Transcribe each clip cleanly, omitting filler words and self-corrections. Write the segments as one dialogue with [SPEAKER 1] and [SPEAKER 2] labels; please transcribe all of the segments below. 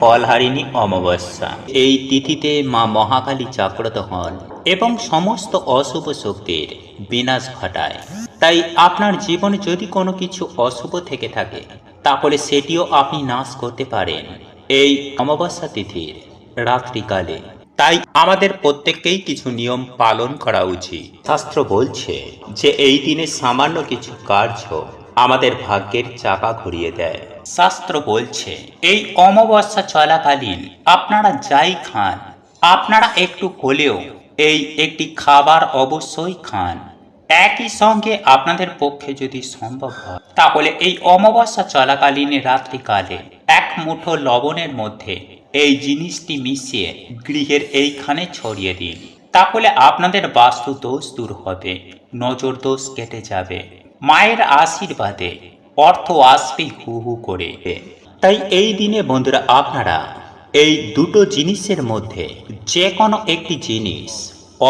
[SPEAKER 1] ফলহারিণী অমাবস্যা। এই তিথিতে মা মহাকালী জাগ্রত হন এবং সমস্ত অশুভ শক্তির বিনাশ ঘটায়। তাই আপনার জীবনে যদি কোনো কিছু অশুভ থেকে থাকে তাহলে সেটিও আপনি নাশ করতে পারেন এই অমাবস্যা তিথির রাত্রিকালে। তাই আমাদের প্রত্যেককেই কিছু নিয়ম পালন করা উচিত। শাস্ত্র বলছে যে এই দিনে সামান্য কিছু কার্য আমাদের ভাগ্যের চাকা ঘুরিয়ে দেয়। শাস্ত্র বলছে এই অমাবস্যা চলাকালীন আপনারা যাই খান, আপনারা একটু হলেও এই একটি খাবার অবশ্যই খান। একই সঙ্গে আপনাদের পক্ষে যদি সম্ভব হয় তাহলে এই অমাবস্যা চলাকালীন রাত্রিকালে এক মুঠো লবণের মধ্যে এই জিনিসটি মিশিয়ে গৃহের এইখানে ছড়িয়ে দিন। তাহলে আপনাদের বাস্তু দোষ দূর হবে, নজর দোষ কেটে যাবে, মায়ের আশীর্বাদে অর্থ আসবে হু হু করে। তাই এই দিনে বন্ধুরা আপনারা এই দুটো জিনিসের মধ্যে যে কোনো একটি জিনিস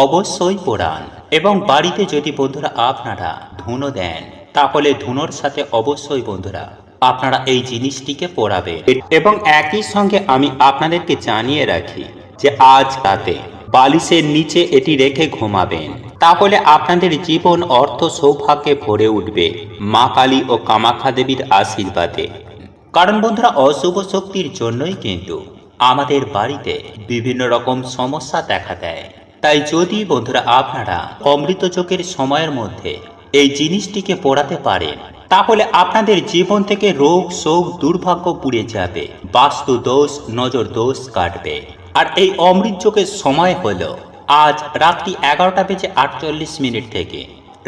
[SPEAKER 1] অবশ্যই পোড়ান। এবং বাড়িতে যদি বন্ধুরা আপনারা ধুনো দেন তাহলে ধুনোর সাথে অবশ্যই বন্ধুরা আপনারা এই জিনিসটিকে পোড়াবেন। এবং একই সঙ্গে আমি আপনাদেরকে জানিয়ে রাখি যে আজ রাতে বালিশের নিচে এটি রেখে ঘুমাবেন। তাহলে আপনাদের জীবন অর্থ সৌভাগ্যে ভরে উঠবে মা কালী ও কামাখ্যা দেবীর আশীর্বাদে। কারণ বন্ধুরা অশুভ শক্তির জন্যই কিন্তু আমাদের বাড়িতে বিভিন্ন রকম সমস্যা দেখা দেয়। তাই যদি বন্ধুরা আপনারা অমৃত যোগের সময়ের মধ্যে এই জিনিসটিকে পোড়াতে পারেন তাহলে আপনাদের জীবন থেকে রোগ শোক দুর্ভাগ্য পুড়ে যাবে, বাস্তু দোষ নজর দোষ কাটবে। আর এই অমৃত যোগের সময় হলো আজ রাত্রি 11:48 থেকে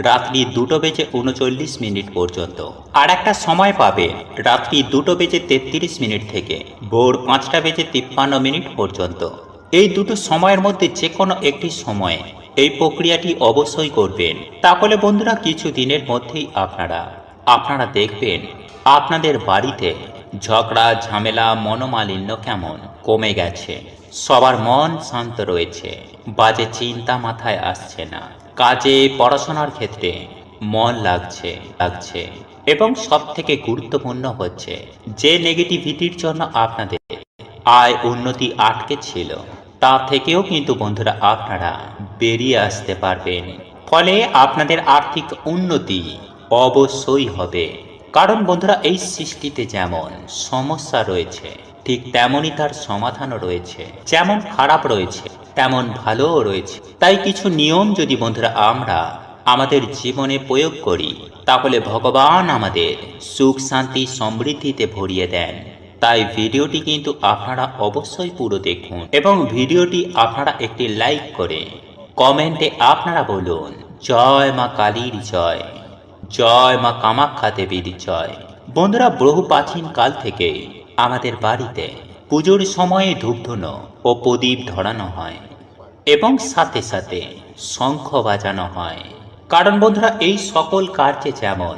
[SPEAKER 1] রাত্রি 2:39 পর্যন্ত। আর একটা সময় পাবেন রাত্রি 2:33 থেকে ভোর 5:53 পর্যন্ত। এই দুটো সময়ের মধ্যে যে কোনো একটি সময়ে এই প্রক্রিয়াটি অবশ্যই করবেন। তাহলে বন্ধুরা কিছু দিনের মধ্যেই আপনারা দেখবেন আপনাদের বাড়িতে ঝগড়া ঝামেলা মনোমালিন্য কেমন কমে গেছে, সবার মন শান্ত রয়েছে, বাজে চিন্তা মাথায় আসছে না, কাজে পড়াশোনার ক্ষেত্রে মন লাগছে এবং সব থেকে গুরুত্বপূর্ণ হচ্ছে যে নেগেটিভিটির জন্য আপনাদের আয় উন্নতি আটকে ছিল তা থেকেও কিন্তু বন্ধুরা আপনারা বেরিয়ে আসতে পারবেন। ফলে আপনাদের আর্থিক উন্নতি অবশ্যই হবে। কারণ বন্ধুরা এই সৃষ্টিতে যেমন সমস্যা রয়েছে ঠিক তেমনই তার সমাধানও রয়েছে। যেমন খারাপ রয়েছে তেমন ভালোও রয়েছে। তাই কিছু নিয়ম যদি বন্ধুরা আমরা আমাদের জীবনে প্রয়োগ করি তাহলে ভগবান আমাদের সুখ শান্তি সমৃদ্ধিতে ভরিয়ে দেন। তাই ভিডিওটি কিন্তু আপনারা অবশ্যই পুরো দেখুন এবং ভিডিওটি আপনারা একটি লাইক করে কমেন্টে আপনারা বলুন জয় মা কালীর জয়, জয় মা কামাখ্যা দেবীর জয়। বন্ধুরা বহু প্রাচীন কাল থেকে আমাদের বাড়িতে পুজোর সময়ে ধূপধুনো ও প্রদীপ ধরানো হয় এবং সাথে সাথে শঙ্খ বাজানো হয়। কারণ বন্ধুরা এই সকল কার্যে যেমন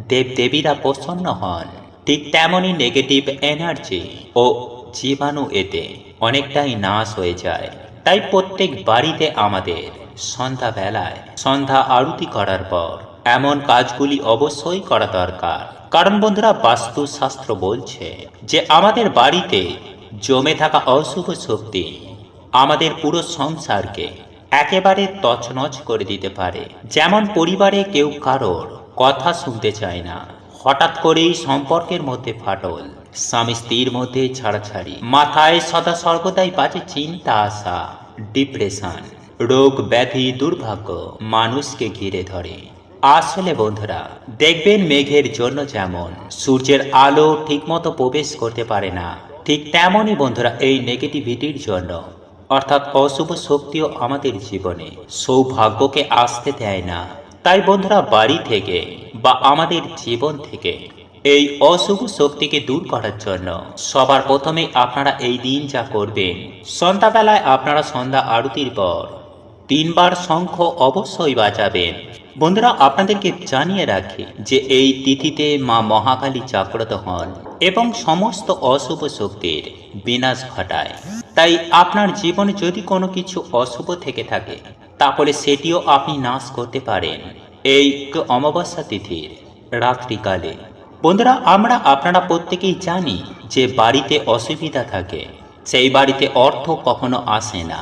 [SPEAKER 1] দেবদেবীরা প্রসন্ন হন ঠিক তেমনই নেগেটিভ এনার্জি ও জীবাণু এতে অনেকটাই নাশ হয়ে যায়। তাই প্রত্যেক বাড়িতে আমাদের সন্ধ্যা আরতি করার পর এমন কাজগুলি অবশ্যই করা দরকার। কারণ বন্ধুরা বাস্তুশাস্ত্র বলছে যে আমাদের বাড়িতে জমে থাকা অশুভ শক্তি আমাদের পুরো সংসারকে একেবারে তছনছ করে দিতে পারে। যেমন পরিবারে কেউ কারোর কথা শুনতে চায় না, হঠাৎ করেই সম্পর্কের মধ্যে ফাটল, স্বামী স্ত্রীর মধ্যে ছাড়াছাড়ি, মাথায় সদা সর্বদাই বাজে চিন্তা আসা, ডিপ্রেশন, রোগ ব্যাধি দুর্ভাগ্য মানুষকে ঘিরে ধরে। আসলে বন্ধুরা দেখবেন মেঘের জন্য যেমন সূর্যের আলো ঠিকমতো প্রবেশ করতে পারে না ঠিক তেমনই বন্ধুরা এই নেগেটিভিটির জন্য অর্থাৎ অশুভ শক্তিও আমাদের জীবনে সৌভাগ্যকে আসতে দেয় না। তাই বন্ধুরা বাড়ি থেকে বা আমাদের জীবন থেকে এই অশুভ শক্তিকে দূর করার জন্য সবার প্রথমে আপনারা এই দিন যা করবেন সন্ধ্যাবেলায় আপনারা সন্ধ্যা আরতির পর 3 বার শঙ্খ অবশ্যই বাজাবেন। বন্ধুরা আপনাদেরকে জানিয়ে রাখি যে এই তিথিতে মা মহাকালী জাগ্রত হন এবং সমস্ত অশুভ শক্তির বিনাশ ঘটায়। তাই আপনার জীবনে যদি কোনো কিছু অশুভ থেকে থাকে তাহলে সেটিও আপনি নাশ করতে পারেন এই অমাবস্যা তিথির রাত্রিকালে। বন্ধুরা, আপনারা প্রত্যেকেই জানি যে বাড়িতে অসুবিধা থাকে সেই বাড়িতে অর্থ কখনো আসে না।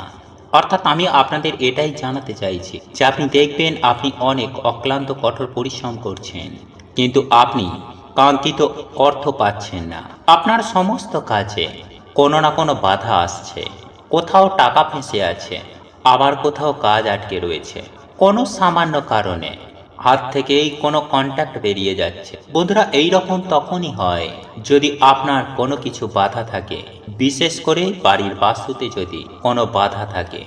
[SPEAKER 1] অর্থাৎ আমি আপনাদের এটাই জানাতে চাইছি যে আপনি দেখবেন আপনি অনেক অক্লান্ত কঠোর পরিশ্রম করছেন, কিন্তু আপনি কাঙ্ক্ষিত অর্থ পাচ্ছেন না। আপনার সমস্ত কাজে কোনো না কোনো বাধা আসছে, কোথাও টাকা ফেঁসে আছে, আবার কোথাও কাজ আটকে রয়েছে। কোনো সামান্য কারণে হাত থেকেই কোনো কন্ট্যাক্ট বেরিয়ে যাচ্ছে। বন্ধুরা, এই রকম তখনই হয় যদি আপনার কোনো কিছু বাধা থাকে, বিশেষ করে বাড়ির বাস্তুতে যদি কোনো বাধা থাকে।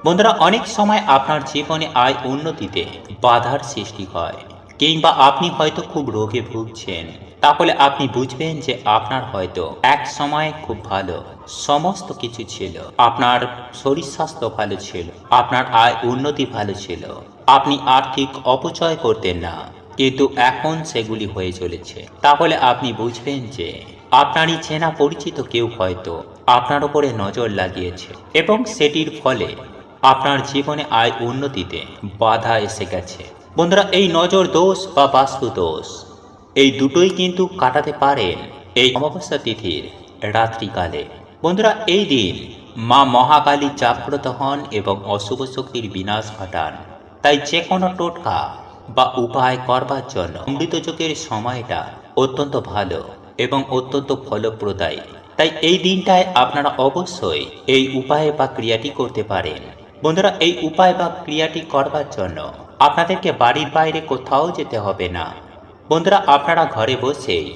[SPEAKER 1] বন্ধুরা, অনেক সময় আপনার জীবনে আয় উন্নতিতে বাধার সৃষ্টি হয়, কিংবা আপনি হয়তো খুব রোগে ভুগছেন। তাহলে আপনি বুঝবেন যে আপনার হয়তো এক সময় খুব ভালো সমস্ত কিছু ছিল, আপনার শরীর স্বাস্থ্য ভালো ছিল, আপনার আয় উন্নতি ভালো ছিল, আপনি আর্থিক অপচয় করতেন না, কিন্তু এখন সেগুলি হয়ে চলেছে। তাহলে আপনি বুঝবেন যে আপনারই চেনা পরিচিত কেউ হয়তো আপনার উপরে নজর লাগিয়েছে, এবং সেটির ফলে আপনার জীবনে আয় উন্নতিতে বাধা এসে গেছে। বন্ধুরা, এই নজর দোষ বা বাস্তু দোষ এই দুটোই কিন্তু কাটাতে পারেন এই অমাবস্যা তিথির রাত্রিকালে। বন্ধুরা, এই দিন মা মহাকালী জাগ্রত হন এবং অশুভ শক্তির বিনাশ ঘটান। তাই যে কোনো টোটকা বা উপায় করবার জন্য অমৃত যোগের সময়টা অত্যন্ত ভালো এবং অত্যন্ত ফলপ্রদায়ী। তাই এই দিনটায় আপনারা অবশ্যই এই উপায় বা ক্রিয়াটি করতে পারেন। বন্ধুরা, এই উপায় বা ক্রিয়াটি করবার জন্য আপনাদেরকে বাড়ির বাইরে কোথাও যেতে হবে না। বন্ধুরা, আপনারা ঘরে বসেই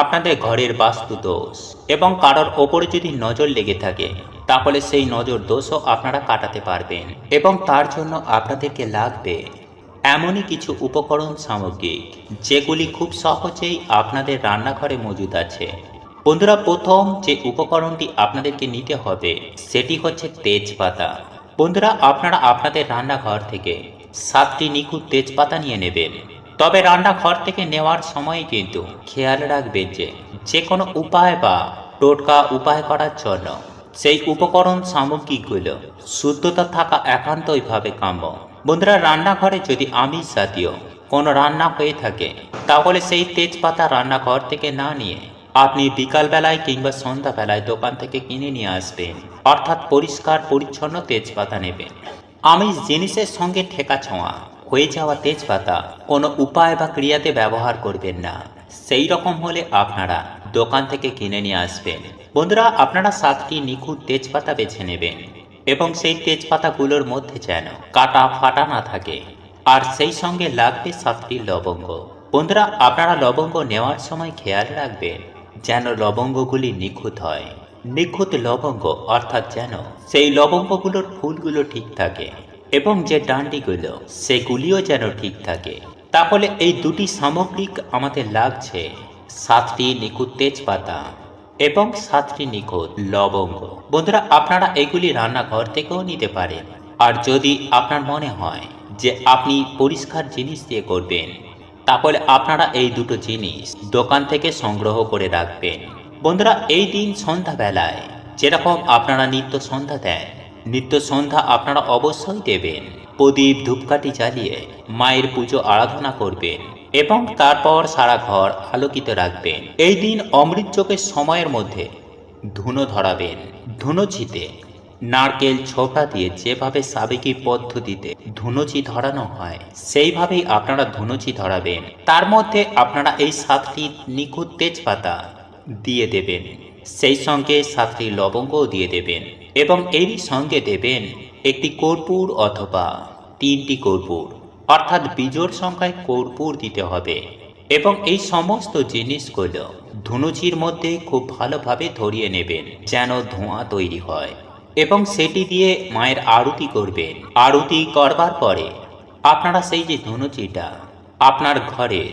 [SPEAKER 1] আপনাদের ঘরের বাস্তু দোষ এবং কারোর ওপরে যদি নজর লেগে থাকে, তাহলে সেই নজর দোষও আপনারা কাটাতে পারবেন। এবং তার জন্য আপনাদেরকে লাগবে এমনই কিছু উপকরণ সামগ্রী যেগুলি খুব সহজেই আপনাদের রান্নাঘরে মজুদ আছে। বন্ধুরা, প্রথম যে উপকরণটি আপনাদেরকে নিতে হবে সেটি হচ্ছে তেজপাতা। বন্ধুরা, আপনারা আপনাদের রান্নাঘর থেকে 7টি নিখুঁত তেজপাতা নিয়ে নেবেন। তবে রান্নাঘর থেকে নেওয়ার সময় কিন্তু খেয়াল রাখবেন যে যে কোনো উপায় বা টোটকা উপায় করার জন্য সেই উপকরণ সামগ্রীগুলো শুদ্ধতা থাকা একান্তইভাবে কাম্য। বন্ধুরা, রান্নাঘরে যদি আমিষ জাতীয় কোনো রান্না হয়ে থাকে, তাহলে সেই তেজপাতা রান্নাঘর থেকে না নিয়ে আপনি বিকালবেলায় কিংবা সন্ধ্যাবেলায় দোকান থেকে কিনে নিয়ে আসবেন। অর্থাৎ পরিষ্কার পরিচ্ছন্ন তেজপাতা নেবেন। আমিষ জিনিসের সঙ্গে ঠেকা ছোঁয়া হয়ে যাওয়া তেজপাতা কোনো উপায় বা ক্রিয়াতে ব্যবহার করবেন না। সেই রকম হলে আপনারা দোকান থেকে কিনে নিয়ে আসবেন। বন্ধুরা, আপনারা 7টি নিখুঁত তেজপাতা বেছে নেবেন এবং সেই তেজপাতাগুলোর মধ্যে যেন কাটা ফাটা না থাকে। আর সেই সঙ্গে লাগবে 7টি লবঙ্গ। বন্ধুরা, আপনারা লবঙ্গ নেওয়ার সময় খেয়াল রাখবেন যেন লবঙ্গগুলি নিখুঁত হয়। নিখুঁত লবঙ্গ অর্থাৎ যেন সেই লবঙ্গগুলোর ফুলগুলো ঠিক থাকে এবং যে ডান্ডিগুলো সেগুলিও যেন ঠিক থাকে। তাহলে এই দুটি সামগ্রিক আমাদের লাগছে 7টি নিখুঁত তেজপাতা এবং 7টি নিখুঁত লবঙ্গ। বন্ধুরা, আপনারা এগুলি রান্নাঘর থেকেও নিতে পারেন। আর যদি আপনার মনে হয় যে আপনি পরিষ্কার জিনিস দিয়ে করবেন, তাহলে আপনারা এই দুটো জিনিস দোকান থেকে সংগ্রহ করে রাখবেন। বন্ধুরা, এই দিন সন্ধ্যাবেলায় যেরকম আপনারা নিত্য সন্ধ্যা দেন, নিত্য সন্ধ্যা আপনারা অবশ্যই দেবেন। প্রদীপ ধূপকাঠি জ্বালিয়ে মায়ের পুজো আরাধনা করবেন এবং তারপর সারা ঘর আলোকিত রাখবেন। এই দিন অমৃত যোগের সময়ের মধ্যে ধুনো ধরাবেন। ধুনোচিতে নারকেল ছোবড়া দিয়ে যেভাবে সাবেকি পদ্ধতিতে ধুনুচি ধরানো হয়, সেইভাবেই আপনারা ধুনুচি ধরাবেন। তার মধ্যে আপনারা এই 7টি নিখুঁত তেজপাতা দিয়ে দেবেন, সেই সঙ্গে 7টি লবঙ্গও দিয়ে দেবেন এবং এরই সঙ্গে দেবেন একটি কর্পূর অথবা 3টি কর্পূর, অর্থাৎ বিজোড় সংখ্যায় কর্পূর দিতে হবে। এবং এই সমস্ত জিনিসগুলো ধুনুচির মধ্যে খুব ভালোভাবে ধরিয়ে নেবেন যেন ধোঁয়া তৈরি হয়, এবং সেটি দিয়ে মায়ের আরতি করবেন। আরতি করবার পরে আপনারা সেই যে ধুনুচিটা আপনার ঘরে,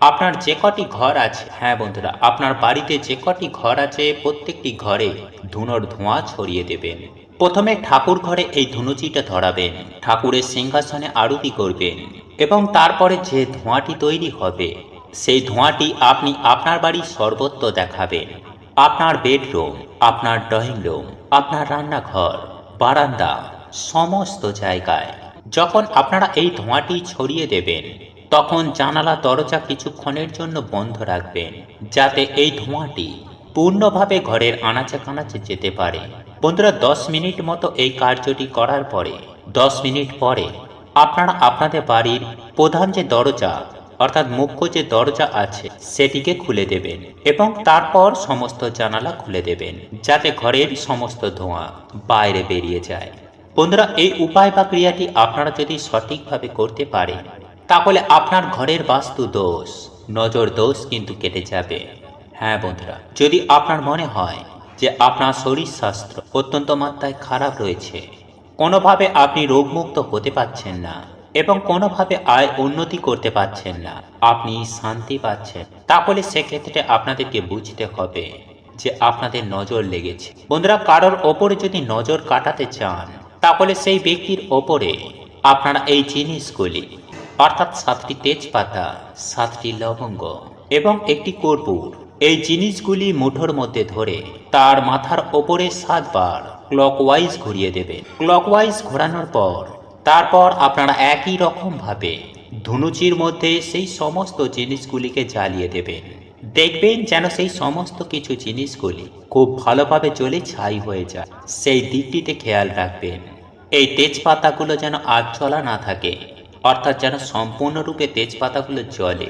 [SPEAKER 1] আপনার যে কটি ঘর আছে, হ্যাঁ বন্ধুরা, আপনার বাড়িতে যে কটি ঘর আছে প্রত্যেকটি ঘরে ধুনোর ধোঁয়া ছড়িয়ে দেবেন। প্রথমে ঠাকুর ঘরে এই ধুনুচিটা ধরাবেন, ঠাকুরের সিংহাসনে আরতি করবেন এবং তারপরে যে ধোঁয়াটি তৈরি হবে সেই ধোঁয়াটি আপনি আপনার বাড়ির সর্বত্র দেখাবেন। আপনার বেডরুম, আপনার ড্রয়িং রুম, আপনার রান্নাঘর, বারান্দা, সমস্ত জায়গায় যখন আপনারা এই ধোঁয়াটি ছড়িয়ে দেবেন, তখন জানালা দরজা কিছুক্ষণের জন্য বন্ধ রাখবেন, যাতে এই ধোঁয়াটি পূর্ণভাবে ঘরের আনাচে কানাচে যেতে পারে। বন্ধুরা, 10 মিনিট মতো এই কার্যটি করার পরে 10 মিনিট পরে আপনারা আপনাদের বাড়ির প্রধান যে দরজা অর্থাৎ মুখ্য যে দরজা আছে সেটিকে খুলে দেবেন এবং তারপর সমস্ত জানালা খুলে দেবেন, যাতে ঘরের সমস্ত ধোঁয়া বাইরে বেরিয়ে যায়। বন্ধুরা, এই উপায় বা ক্রিয়াটি আপনারা যদি সঠিকভাবে করতে পারেন, তাহলে আপনার ঘরের বাস্তু দোষ, নজর দোষ কিন্তু কেটে যাবে। হ্যাঁ বন্ধুরা, যদি আপনার মনে হয় যে আপনার শরীর স্বাস্থ্য অত্যন্ত মাত্রায় খারাপ রয়েছে, কোনোভাবে আপনি রোগমুক্ত হতে পারছেন না এবং কোনোভাবে আয় উন্নতি করতে পারছেন না, আপনি শান্তি পাচ্ছেন, তাহলে সেক্ষেত্রে আপনাদেরকে বুঝতে হবে যে আপনাদের নজর লেগেছে। বন্ধুরা, কারোর ওপরে যদি নজর কাটাতে চান, তাহলে সেই ব্যক্তির ওপরে আপনারা এই জিনিসগুলি অর্থাৎ 7টি তেজপাতা, 7টি লবঙ্গ এবং একটি কর্পূর, এই জিনিসগুলি মুঠোর মধ্যে ধরে তার মাথার ওপরে 7 বার ক্লকওয়াইজ ঘুরিয়ে দেবেন। ক্লকওয়াইজ ঘোরানোর পর তারপর আপনারা একই রকম ভাবে ধুনুচির মধ্যে সেই সমস্ত জিনিসগুলিকে জ্বালিয়ে দেবেন। দেখবেন যেন সেই সমস্ত কিছু জিনিসগুলি খুব ভালোভাবে জ্বলে ছাই হয়ে যায়, সেই দিকটিতে খেয়াল রাখবেন। এই তেজপাতাগুলো যেন আগ জ্বলা না থাকে, অর্থাৎ যেন সম্পূর্ণরূপে তেজপাতাগুলো জ্বলে।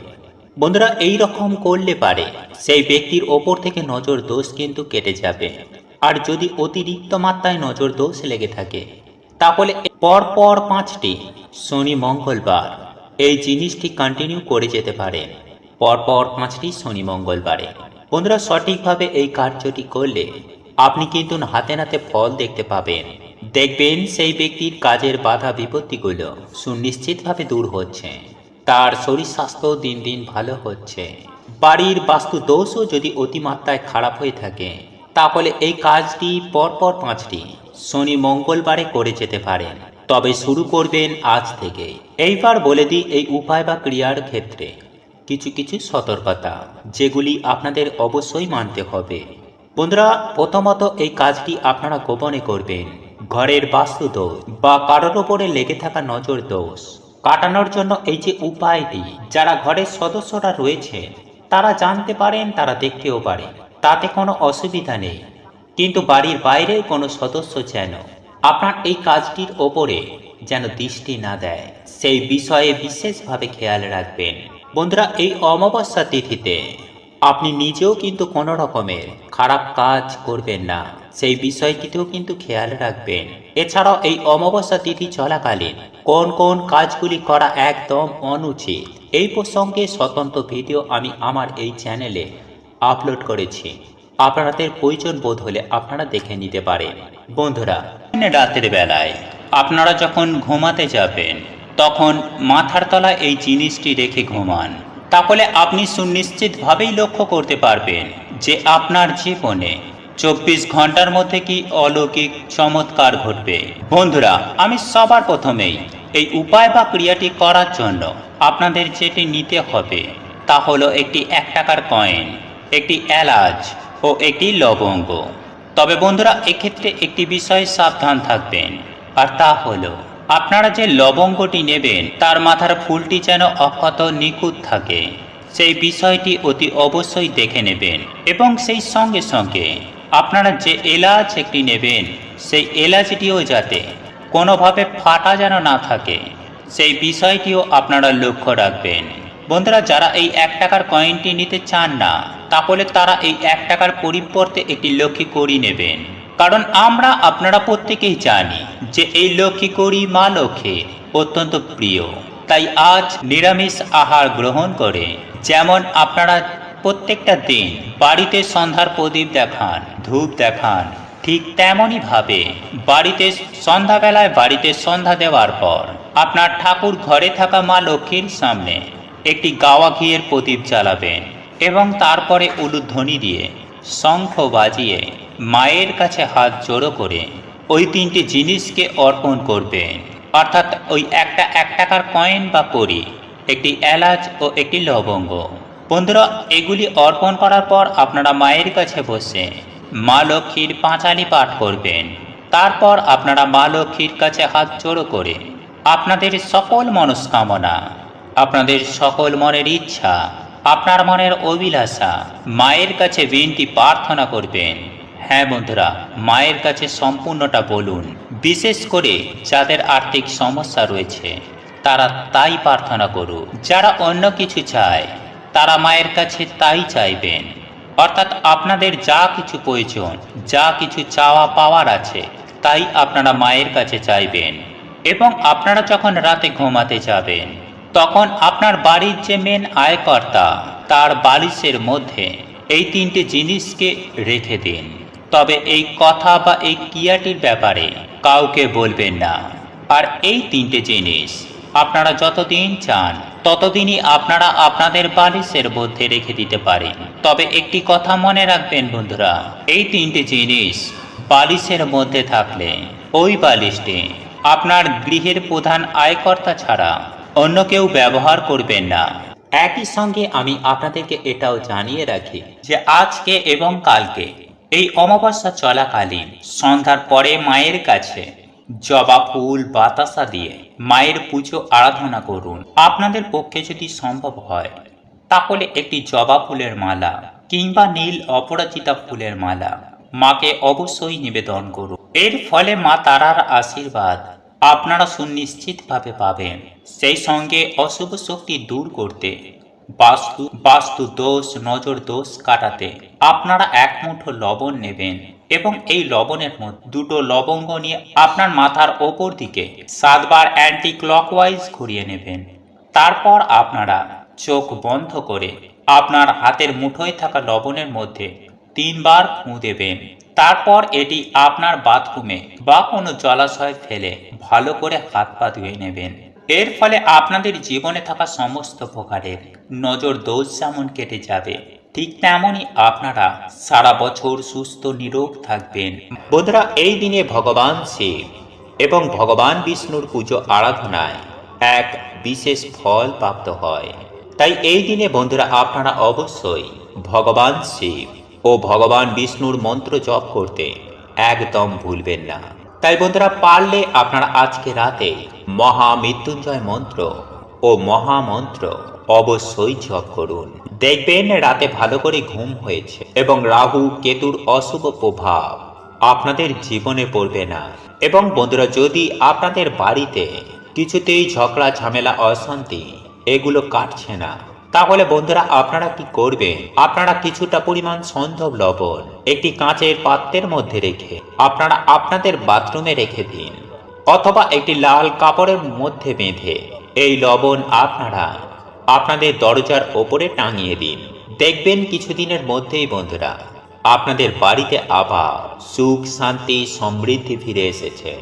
[SPEAKER 1] বন্ধুরা, এই রকম করলে পারে সেই ব্যক্তির ওপর থেকে নজর দোষ কিন্তু কেটে যাবে। আর যদি অতিরিক্ত মাত্রায় নজর দোষ লেগে থাকে, তাহলে পরপর 5টি শনি মঙ্গলবার এই জিনিসটি কন্টিনিউ করে যেতে পারেন, পরপর 5টি শনি মঙ্গলবারে। বন্ধুরা, সঠিকভাবে এই কার্যটি করলে আপনি কিন্তু হাতে নাতে ফল দেখতে পাবেন। দেখবেন সেই ব্যক্তির কাজের বাধা বিপত্তিগুলো সুনিশ্চিতভাবে দূর হচ্ছে, তার শরীর স্বাস্থ্য দিন দিন ভালো হচ্ছে। বাড়ির বাস্তু দোষও যদি অতিমাত্রায় খারাপ হয়ে থাকে, তাহলে এই কাজটি পরপর 5টি শনি মঙ্গলবারে করে যেতে পারেন। তবে শুরু করবেন আজ থেকে। এইবার বলে দিই এই উপায় বা ক্রিয়ার ক্ষেত্রে কিছু কিছু সতর্কতা, যেগুলি আপনাদের অবশ্যই মানতে হবে। বন্ধুরা, প্রথমত এই কাজটি আপনারা গোপনে করবেন। ঘরের বাস্তু দোষ বা কারোর ওপরে লেগে থাকা নজর দোষ কাটানোর জন্য এই যে উপায়টি, যারা ঘরের সদস্যরা রয়েছে তারা জানতে পারেন, তারা দেখতেও পারে, তাতে কোনো অসুবিধা নেই। কিন্তু বাড়ির বাইরের কোনো সদস্য যেন আপনার এই কাজটির ওপরে যেন দৃষ্টি না দেয়, সেই বিষয়ে বিশেষভাবে খেয়াল রাখবেন। বন্ধুরা, এই অমাবস্যা তিথিতে আপনি নিজেও কিন্তু কোনো রকমের খারাপ কাজ করবেন না, সেই বিষয়টিতেও কিন্তু খেয়াল রাখবেন। এছাড়াও এই অমাবস্যা তিথি চলাকালীন কোন কোন কাজগুলি করা একদম অনুচিত, এই প্রসঙ্গে স্বতন্ত্র ভিডিও আমি আমার এই চ্যানেলে আপলোড করেছি, আপনাদের প্রয়োজন বোধ হলে আপনারা দেখে নিতে পারেন। বন্ধুরা, রাতের বেলায় আপনারা যখন ঘুমাতে যাবেন, তখন মাথার তলায় এই জিনিসটি রেখে ঘুমান, তাহলে আপনি সুনিশ্চিতভাবেই লক্ষ্য করতে পারবেন যে আপনার জীবনে 24 ঘন্টার মধ্যে কি অলৌকিক চমৎকার ঘটবে। বন্ধুরা, আমি সবার প্রথমেই এই উপায় বা ক্রিয়াটি করার জন্য আপনাদের যেটি নিতে হবে তা হলো একটি 1 টাকার কয়েন, একটি এলাচ ও একটি লবঙ্গ। তবে বন্ধুরা, এক্ষেত্রে একটি বিষয়ে সাবধান থাকবেন, আর তা হলো আপনারা যে লবঙ্গটি নেবেন তার মাথার ফুলটি যেন অক্ষত নিখুঁত থাকে, সেই বিষয়টি অতি অবশ্যই দেখে নেবেন। এবং সেই সঙ্গে সঙ্গে আপনারা যে এলাচ একটি নেবেন, সেই এলাচটিও যাতে কোনোভাবে ফাটা যেন না থাকে, সেই বিষয়টিও আপনারা লক্ষ্য রাখবেন। বন্ধুরা, যারা এই 1 টাকার কয়েনটি নিতে চান না, তাহলে তারা এই 1 টাকার পরিবর্তে একটি লক্ষ্মী কড়ি নেবেন। কারণ আমরা আপনারা প্রত্যেকেই জানি যে এই লক্ষ্মী কড়ি মা লক্ষ্মীর অত্যন্ত প্রিয়। তাই আজ নিরামিষ আহার গ্রহণ করে যেমন আপনারা প্রত্যেকটা দিন বাড়িতে সন্ধ্যার প্রদীপ দেখান, ধূপ দেখান, ঠিক তেমনই ভাবে বাড়িতে সন্ধ্যাবেলায় বাড়িতে সন্ধ্যা দেওয়ার পর আপনার ঠাকুর ঘরে থাকা মা লক্ষ্মীর সামনে একটি গাওয়া ঘিয়ের প্রদীপ জ্বালাবেন এবং তারপরে উলুধ্বনি দিয়ে শঙ্খ বাজিয়ে মায়ের কাছে হাত জোড়ো করে ওই 3টি জিনিসকে অর্পণ করবেন। অর্থাৎ ওই 1 টাকার কয়েন বা কড়ি, একটি এলাচ ও একটি লবঙ্গ। বন্ধুরা, এগুলি অর্পণ করার পর আপনারা মায়ের কাছে বসে মা লক্ষ্মীর পাঁচালি পাঠ করবেন। তারপর আপনারা মা লক্ষ্মীর কাছে হাত জোড়ো করে আপনাদের সকল মনস্কামনা আপনাদের সকল মনের ইচ্ছা, আপনার মনের অভিলাষা মায়ের কাছে বিনতি প্রার্থনা করবেন। হ্যাঁ বন্ধুরা, মায়ের কাছে সম্পূর্ণটা বলুন। বিশেষ করে যাদের আর্থিক সমস্যা রয়েছে তারা তাই প্রার্থনা করুন। যারা অন্য কিছু চায় তারা মায়ের কাছে তাই চাইবেন। অর্থাৎ আপনাদের যা কিছু প্রয়োজন, যা কিছু চাওয়া পাওয়ার আছে তাই আপনারা মায়ের কাছে চাইবেন। এবং আপনারা যখন রাতে ঘুমাতে যাবেন তখন আপনার বাড়ির যে মেন আয়কর্তা তার বালিশের মধ্যে এই তিনটে জিনিসকে রেখে দিন। তবে এই কথা বা এই ক্রিয়াটির ব্যাপারে কাউকে বলবেন না। আর এই তিনটে জিনিস আপনারা যতদিন চান ততদিনই আপনারা আপনাদের বালিশের মধ্যে রেখে দিতে পারেন। তবে একটি কথা মনে রাখবেন বন্ধুরা, এই তিনটে জিনিস বালিশের মধ্যে থাকলে ওই বালিশটি আপনার গৃহের প্রধান আয়কর্তা ছাড়া অন্য কেউ ব্যবহার করবেন না। একই সঙ্গে আমি আপনাদেরকে এটাও জানিয়ে রাখি যে আজকে এবং কালকে এই অমাবস্যা চলাকালীন সন্ধ্যার পরে মায়ের কাছে জবা ফুল বাতাসা দিয়ে মায়ের পুজো আরাধনা করুন। আপনাদের পক্ষে যদি সম্ভব হয় তাহলে একটি জবা ফুলের মালা কিংবা নীল অপরাজিতা ফুলের মালা মাকে অবশ্যই নিবেদন করুন। এর ফলে মা তারার আশীর্বাদ আপনারা সুনিশ্চিতভাবে পাবেন। সেই সঙ্গে অশুভ শক্তি দূর করতে, বাস্তু দোষ, নজর দোষ কাটাতে আপনারা এক মুঠো লবণ নেবেন এবং এই লবণের মধ্যে দুটো লবঙ্গ নিয়ে আপনার মাথার ওপর দিকে 7 বার অ্যান্টি ক্লকওয়াইজ ঘুরিয়ে নেবেন। তারপর আপনারা চোখ বন্ধ করে আপনার হাতের মুঠোয় থাকা লবণের মধ্যে 3 বার ফুঁ দেবেন। তারপর এটি আপনার বাথরুমে বা কোনো জলাশয়ে ফেলে ভালো করে হাত পা ধুয়ে নেবেন। এর ফলে আপনাদের জীবনে থাকা সমস্ত প্রকারের নজর দোষ যেমন কেটে যাবে, ঠিক তেমনই আপনারা সারা বছর সুস্থ নিরোগ থাকবেন। বন্ধুরা, এই দিনে ভগবান শিব এবং ভগবান বিষ্ণুর পুজো আরাধনায় এক বিশেষ ফল প্রাপ্ত হয়। তাই এই দিনে বন্ধুরা আপনারা অবশ্যই ভগবান শিব ও ভগবান বিষ্ণুর মন্ত্র জপ করতে একদম ভুলবেন না। তাই বন্ধুরা, পারলে আপনারা আজকে রাতে মহামৃত্যুঞ্জয় মন্ত্র ও মহামন্ত্র অবশ্যই জপ করুন। দেখবেন রাতে ভালো করে ঘুম হয়েছে এবং রাহু কেতুর অশুভ প্রভাব আপনাদের জীবনে পড়বে না। এবং বন্ধুরা, যদি আপনাদের বাড়িতে কিছুতেই ঝগড়া ঝামেলা অশান্তি এগুলো কাটছে না, তাহলে বন্ধুরা আপনারা কি করবেন, আপনারা কিছুটা পরিমাণ সন্ধব লবণ একটি কাঁচের পাত্রের মধ্যে রেখে আপনারা আপনাদের বাথরুমে রেখে দিন, অথবা একটি লাল কাপড়ের মধ্যে বেঁধে এই লবণ আপনারা আপনাদের দরজার ওপরে টাঙিয়ে দিন। দেখবেন কিছুদিনের মধ্যেই বন্ধুরা আপনাদের বাড়িতে আবার সুখ শান্তি সমৃদ্ধি ফিরে এসেছে।